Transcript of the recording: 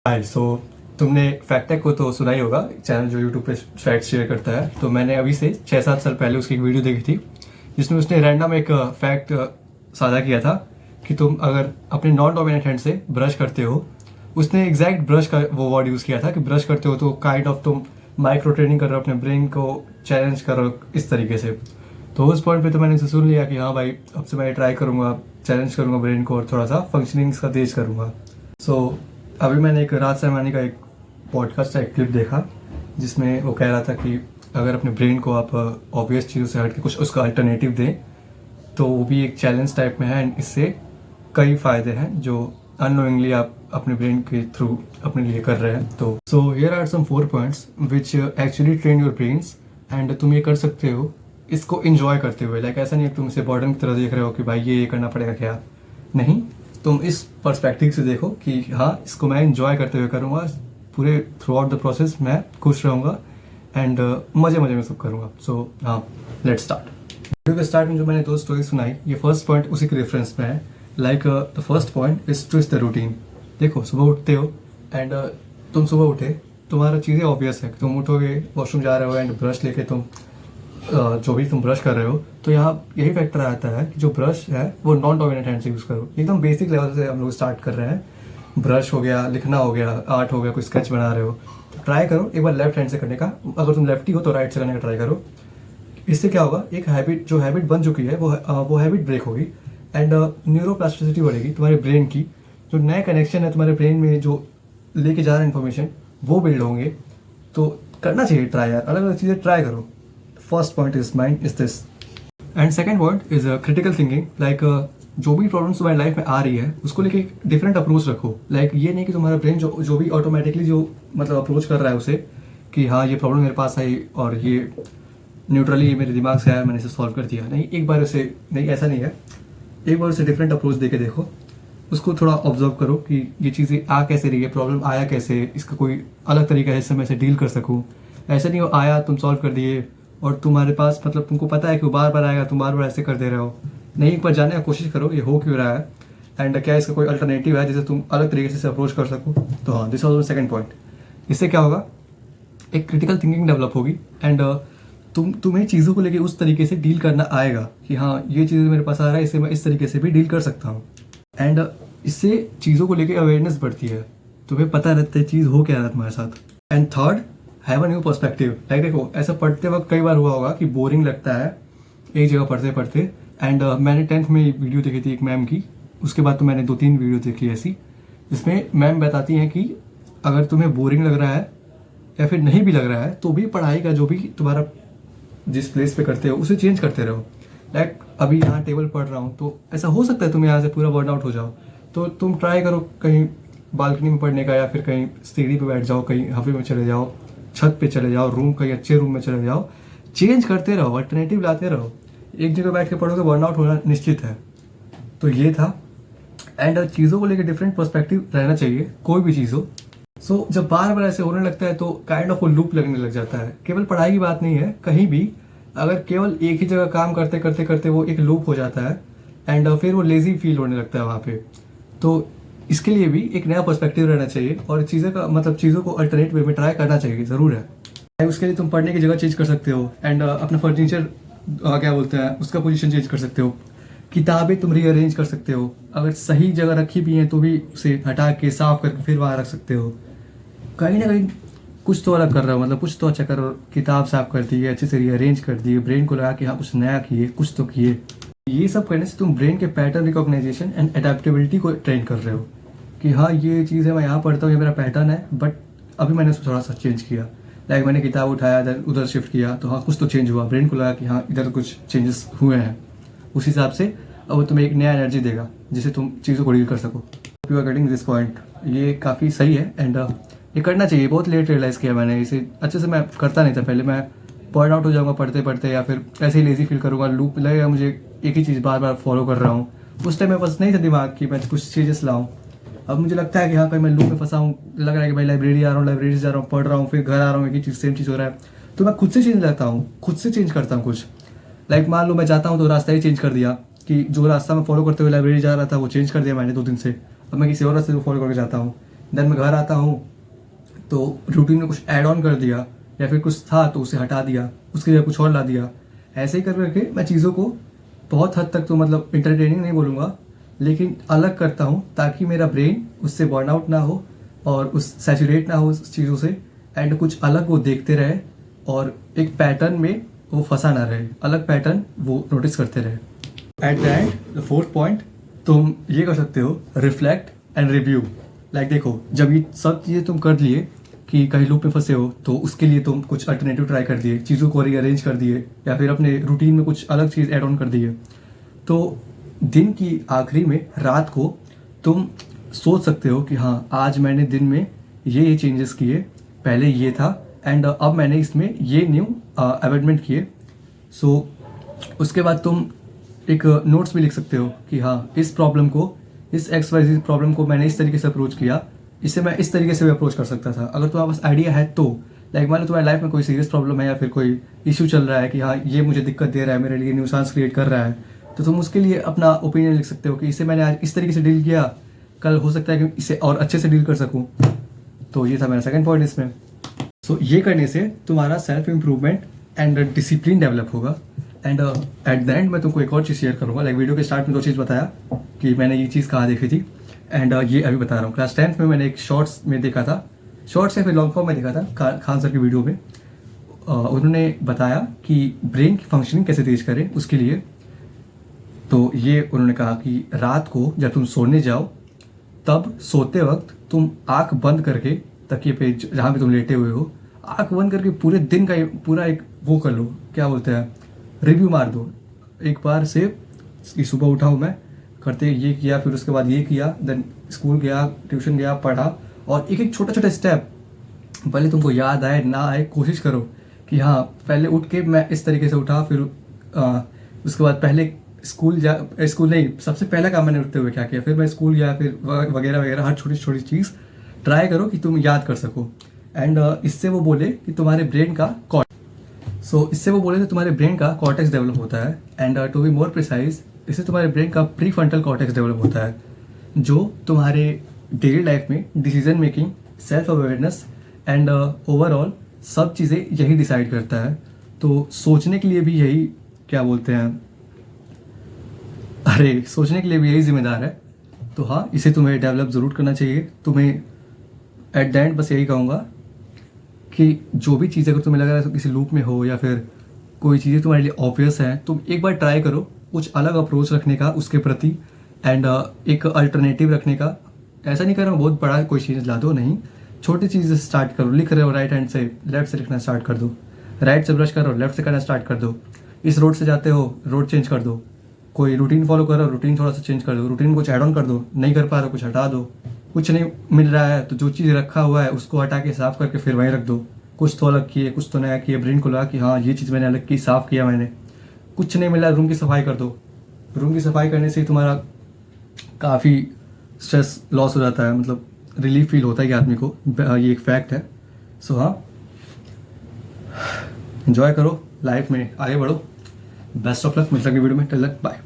हाय तुमने फैक्ट को तो सुना ही होगा, चैनल जो यूट्यूब पे फैक्ट शेयर करता है। तो मैंने अभी से 6-7 साल पहले उसकी एक वीडियो देखी थी जिसमें उसने रैंडम एक फैक्ट साझा किया था कि तुम अगर अपने नॉन डोमिनेंट हैंड से ब्रश करते हो, उसने एग्जैक्ट ब्रश का वो वर्ड यूज़ किया था कि ब्रश करते हो तो काइंड ऑफ तुम माइक्रो ट्रेनिंग कर रहे हो, अपने ब्रेन को चैलेंज कर रहे हो इस तरीके से। तो उस पॉइंट पे तो मैंने इसे सुन लिया कि हाँ भाई, अब से मैं ट्राई करूँगा, चैलेंज करूँगा ब्रेन को और थोड़ा सा फंक्शनिंग का तेज करूँगा। अभी मैंने एक राज सहमानी का एक पॉडकास्ट का एक क्लिप देखा जिसमें वो कह रहा था कि अगर अपने ब्रेन को आप ऑब्वियस चीज़ों से हट के कुछ उसका अल्टरनेटिव दें तो वो भी एक चैलेंज टाइप में है। एंड इससे कई फ़ायदे हैं जो अननोइंगली आप अपने ब्रेन के थ्रू अपने लिए कर रहे हैं। तो here are some 4 points which actually train your brains and तुम ये कर सकते हो इसको इंजॉय करते हुए। लाइक ऐसा नहीं है तुम इसे बर्डन की तरह देख रहे हो कि भाई ये करना पड़ेगा क्या, नहीं, तुम इस पर्सपेक्टिव से देखो कि हाँ, इसको मैं इंजॉय करते हुए करूँगा, पूरे थ्रू आउट द प्रोसेस मैं खुश रहूँगा एंड मज़े में सब करूँगा। हाँ, लेट्स स्टार्ट। वीडियो के स्टार्ट में जो मैंने 2 स्टोरी सुनाई, ये फर्स्ट पॉइंट उसी के रेफरेंस में है। Like the first point is twist the routine. देखो, सुबह उठते हो एंड तुम सुबह उठे, तुम्हारा चीज़ें ऑब्वियस है, तुम उठोगे, वॉशरूम जा रहे हो एंड ब्रश लेके तुम जो भी तुम ब्रश कर रहे हो, तो यहाँ यही फैक्टर आता है कि जो ब्रश है वो नॉन डोमिनेंट हैंड से यूज़ करो। एकदम बेसिक लेवल से हम लोग स्टार्ट कर रहे हैं। ब्रश हो गया, लिखना हो गया, आर्ट हो गया, कोई स्केच बना रहे हो, तो ट्राई करो एक बार लेफ्ट हैंड से करने का। अगर तुम लेफ्टी हो तो राइट से करने का ट्राई करो। इससे क्या होगा, एक हैबिट बन चुकी है वो हैबिट ब्रेक होगी एंड न्यूरोप्लास्टिसिटी बढ़ेगी। तुम्हारे ब्रेन की जो नए कनेक्शन है तुम्हारे ब्रेन में जो लेके जा रहे हैं इन्फॉर्मेशन, वो बिल्ड होंगे। तो करना चाहिए ट्राई यार, अलग अलग चीज़ें ट्राई करो। First point is mind is this and second point is critical thinking. Like जो भी प्रॉब्लम्स तुम्हारी लाइफ में आ रही है उसको लेके एक डिफरेंट अप्रोच रखो। लाइक ये नहीं कि तुम्हारा ब्रेन जो भी ऑटोमेटिकली जो मतलब अप्रोच कर रहा है उसे कि हाँ ये प्रॉब्लम मेरे पास आई और ये न्यूट्रली मेरे दिमाग से आया, मैंने इसे सॉल्व कर दिया। नहीं, एक बार उसे नहीं, ऐसा नहीं है। एक बार उसे डिफरेंट अप्रोच दे के देखो, उसको थोड़ा ऑब्जर्व करो कि ये चीज़ें आ कैसे रही है, प्रॉब्लम आया कैसे, इसका कोई अलग तरीका है जिससे मैं इसे डील कर सकूँ। ऐसा नहीं हो आया तुम सॉल्व कर दिए और तुम्हारे पास मतलब तुमको पता है कि वो बार बार आएगा, तुम बार बार ऐसे कर दे रहे हो। नहीं, एक बार जानने की कोशिश करो ये हो क्यों रहा है एंड क्या इसका कोई अल्टरनेटिव है जिसे तुम अलग तरीके से अप्रोच कर सको। तो हाँ, this was the second point. इससे क्या होगा, एक क्रिटिकल थिंकिंग डेवलप होगी एंड तुम्हें चीज़ों को लेके उस तरीके से डील करना आएगा कि हाँ ये चीज़ मेरे पास आ रहा है, इसे मैं इस तरीके से भी डील कर सकता हूँ। एंड इससे चीज़ों को लेके अवेयरनेस बढ़ती है, तुम्हें पता रहता है चीज़ हो क्या रहा है तुम्हारे साथ। And third, have a new perspective. Like देखो, ऐसा पढ़ते वक्त कई बार हुआ होगा कि बोरिंग लगता है एक जगह पढ़ते पढ़ते। एंड मैंने 10th में वीडियो देखी थी एक मैम की, उसके बाद तो मैंने 2-3 वीडियो देखी ऐसी जिसमें मैम बताती हैं कि अगर तुम्हें बोरिंग लग रहा है या फिर नहीं भी लग रहा है तो भी पढ़ाई का जो भी तुम्हारा जिस प्लेस पे करते हो उसे चेंज करते रहो। लाइक अभी यहाँ टेबल पढ़ रहा हूँ तो ऐसा हो सकता है तुम यहाँ से पूरा बर्न आउट हो जाओ, तो तुम ट्राई करो कहीं बालकनी में पढ़ने का, या फिर कहीं सीढ़ी पे बैठ जाओ, कहीं हवे में चले जाओ, छत पे चले जाओ, रूम कहीं अच्छे रूम में चले जाओ। चेंज करते रहो, अल्टरनेटिव लाते रहो। एक जगह बैठ के पढ़ोगे बर्न आउट होना निश्चित है। तो ये था। एंड चीज़ों को लेकर डिफरेंट पर्सपेक्टिव रहना चाहिए, कोई भी चीज़ हो। जब बार बार ऐसे होने लगता है तो काइंड ऑफ वो लूप लगने लग जाता है। केवल पढ़ाई की बात नहीं है, कहीं भी अगर केवल एक ही जगह काम करते करते करते वो एक लूप हो जाता है एंड फिर वो लेजी फील होने लगता है वहाँ पे। तो इसके लिए भी एक नया पर्सपेक्टिव रहना चाहिए और चीज़ों को अल्टरनेट वे में ट्राई करना चाहिए, ज़रूर है। उसके लिए तुम पढ़ने की जगह चेंज कर सकते हो एंड अपना फर्नीचर क्या बोलते हैं उसका पोजीशन चेंज कर सकते हो। किताबें तुम रीअरेंज कर सकते हो, अगर सही जगह रखी भी हैं तो भी उसे हटा के साफ करके फिर वहाँ रख सकते हो। कहीं ना कहीं कुछ तो अलग कर रहे हो, मतलब कुछ तो अच्छा कर रहे हो। किताब साफ कर दी, अच्छे से रीअरेंज कर दिए, ब्रेन को लगा कि हाँ कुछ नया किए, कुछ तो किए। ये सब करने से तुम ब्रेन के पैटर्न रिकॉग्नाइजेशन एंड अडेप्टेबिलिटी को ट्रेन कर रहे हो कि हाँ ये चीज़ है, मैं यहाँ पढ़ता हूँ, ये मेरा पैटर्न है, बट अभी मैंने उसको थोड़ा सा चेंज किया। लाइक मैंने किताब उठाया, उधर शिफ्ट किया, तो हाँ कुछ तो चेंज हुआ। ब्रेन को लगा कि हाँ इधर कुछ चेंजेस हुए हैं। उस हिसाब से अब तुम्हें एक नया एनर्जी देगा जिससे तुम चीज़ों को डील कर सको। You are getting this point, ये काफ़ी सही है एंड ये करना चाहिए। बहुत लेट रियलाइज़ किया मैंने इसे, अच्छे से मैं करता नहीं था पहले। मैं बर्न आउट हो जाऊँगा पढ़ते पढ़ते, या फिर ऐसे ही लेजी फील करूँगा, लूप लगेगा मुझे, एक ही चीज़ बार बार फॉलो कर रहा हूँ। उस टाइम मेरे पास नहीं था दिमाग कि मैं कुछ चीज़ें लाऊँ। अब मुझे लगता है कि हाँ कहीं मैं लूप में फंसा हूँ, लग रहा है कि भाई लाइब्रेरी आ रहा हूँ, लाइब्रेरी जा रहा हूँ, पढ़ रहा हूँ, फिर घर आ रहा हूँ, एक ही चीज़ सेम चीज़ हो रहा है। तो मैं खुद से चेंज करता हूँ, खुद से चेंज करता हूँ कुछ। लाइक मान लो मैं जाता हूँ तो रास्ता ही चेंज कर दिया कि जो रास्ता मैं फॉलो करते हुए लाइब्रेरी जा रहा था वो चेंज कर दिया मैंने 2 दिन से, अब मैं किसी और रास्ते को फॉलो करके जाता हूँ। देन मैं घर आता हूँ तो रूटीन में कुछ ऐड ऑन कर दिया, या फिर कुछ था तो उसे हटा दिया, उसके लिए कुछ और ला दिया। ऐसे ही कर करके मैं चीज़ों को बहुत हद तक तो मतलब इंटरटेनिंग नहीं बोलूँगा, लेकिन अलग करता हूँ ताकि मेरा ब्रेन उससे बर्नआउट ना हो और उस सैचुरेट ना हो उस चीज़ों से, एंड कुछ अलग वो देखते रहे और एक पैटर्न में वो फंसा ना रहे, अलग पैटर्न वो नोटिस करते रहे। At the end the fourth point, तुम ये कर सकते हो रिफ्लेक्ट एंड रिव्यू। लाइक देखो, जब ये सब चीज़ें तुम कर लिए कि कहीं लूप में फंसे हो, तो उसके लिए तुम कुछ अल्टरनेटिव ट्राई कर दिए, चीज़ों को रीअरेंज कर दिए, या फिर अपने रूटीन में कुछ अलग चीज़ ऐड ऑन कर दिए, तो दिन की आखिरी में रात को तुम सोच सकते हो कि हाँ, आज मैंने दिन में ये चेंजेस किए, पहले ये था एंड अब मैंने इसमें ये न्यू अमेंडमेंट किए। सो उसके बाद तुम एक नोट्स भी लिख सकते हो कि हाँ, इस प्रॉब्लम को, इस XYZ प्रॉब्लम को मैंने इस तरीके से अप्रोच किया, इसे मैं इस तरीके से भी अप्रोच कर सकता था। अगर तुम्हारे पास आइडिया है तो, लाइक मान लो तुम्हारी लाइफ में कोई सीरियस प्रॉब्लम है या फिर कोई इशू चल रहा है कि हाँ, ये मुझे दिक्कत दे रहा है, मेरे लिए न्यूसेंस क्रिएट कर रहा है, तो तुम उसके लिए अपना ओपिनियन लिख सकते हो कि इसे मैंने आज इस तरीके से डील किया, कल हो सकता है कि इसे और अच्छे से डील कर सकूँ। तो ये था मेरा सेकंड पॉइंट इसमें। सो ये करने से तुम्हारा self improvement and discipline develop होगा। एंड एट द एंड मैं तुमको एक और चीज़ शेयर करूँगा। लाइक वीडियो के स्टार्ट में 2 चीज़ बताया कि मैंने ये चीज़ कहाँ देखी थी, एंड ये अभी बता रहा हूँ। क्लास 10th में मैंने एक शॉर्ट्स में देखा था, शॉर्ट्स या फिर लॉन्ग फॉर्म में देखा था, खान सर की वीडियो में। उन्होंने बताया कि ब्रेन की फंक्शनिंग कैसे तेज करें उसके लिए। तो ये उन्होंने कहा कि रात को जब तुम सोने जाओ, तब सोते वक्त तुम आंख बंद करके, तकिए पे जहाँ पे तुम लेटे हुए हो, आंख बंद करके पूरे दिन का पूरा एक वो कर लो, क्या बोलते हैं, रिव्यू मार दो एक बार से कि सुबह उठा हूँ मैं, करते ये किया, फिर उसके बाद ये किया, देन स्कूल गया, ट्यूशन गया, पढ़ा, और एक एक छोटा छोटा स्टेप भले तुमको याद आए ना आए, कोशिश करो कि हाँ, पहले उठ के मैं इस तरीके से उठा, फिर उसके बाद पहले स्कूल नहीं, सबसे पहला काम मैंने उठते हुए क्या किया, फिर मैं स्कूल गया, फिर वगैरह वगैरह, हर छोटी छोटी चीज़ ट्राई करो कि तुम याद कर सको। एंड इससे वो बोले कि तुम्हारे ब्रेन का इससे वो बोले तो तुम्हारे ब्रेन का कॉर्टेक्स डेवलप होता है, and to be more precise, इससे तुम्हारे ब्रेन का प्रीफ्रंटल कॉर्टेक्स डेवलप होता है, जो तुम्हारे डेली लाइफ में decision making, self awareness and overall सब चीज़ें यही डिसाइड करता है। तो सोचने के लिए भी यही, क्या बोलते हैं, सोचने के लिए भी यही जिम्मेदार है। तो हाँ, इसे तुम्हें डेवलप ज़रूर करना चाहिए। तुम्हें एट द एंड बस यही कहूँगा कि जो भी चीज़ अगर तुम्हें लग रहा है किसी लूप में हो, या फिर कोई चीज़ें तुम्हारे लिए ऑब्वियस हैं, तुम एक बार ट्राई करो कुछ अलग अप्रोच रखने का उसके प्रति, एंड एक अल्टरनेटिव रखने का। ऐसा नहीं कर रहा हूँ बहुत बड़ा कोई चीज़ ला दो, नहीं, छोटी चीज़ स्टार्ट करो। लिख रहे हो राइट हैंड से, लेफ्ट से लिखना स्टार्ट कर दो। राइट से ब्रश करो, लेफ्ट से करना स्टार्ट कर दो। इस रोड से जाते हो, रोड चेंज कर दो। कोई रूटीन फॉलो करो, रूटीन थोड़ा सा चेंज कर दो, रूटीन में कुछ ऐड ऑन कर दो। नहीं कर पा रहे हो, कुछ हटा दो। कुछ नहीं मिल रहा है तो जो चीज़ रखा हुआ है उसको हटा के साफ करके फिर वहीं रख दो। कुछ तो अलग किए, कुछ तो नया किए, ब्रेन को लगा कि हाँ, ये चीज़ मैंने अलग की, साफ़ किया मैंने। कुछ नहीं मिला, रूम की सफाई कर दो। रूम की सफाई करने से तुम्हारा काफ़ी स्ट्रेस लॉस हो जाता है, मतलब रिलीफ फील होता है कि आदमी को, ये एक फैक्ट है। सो हाँ, एंजॉय करो, लाइफ में आगे बढ़ो। बेस्ट ऑफ लक, मिलता है वीडियो में, टिल देन बाय।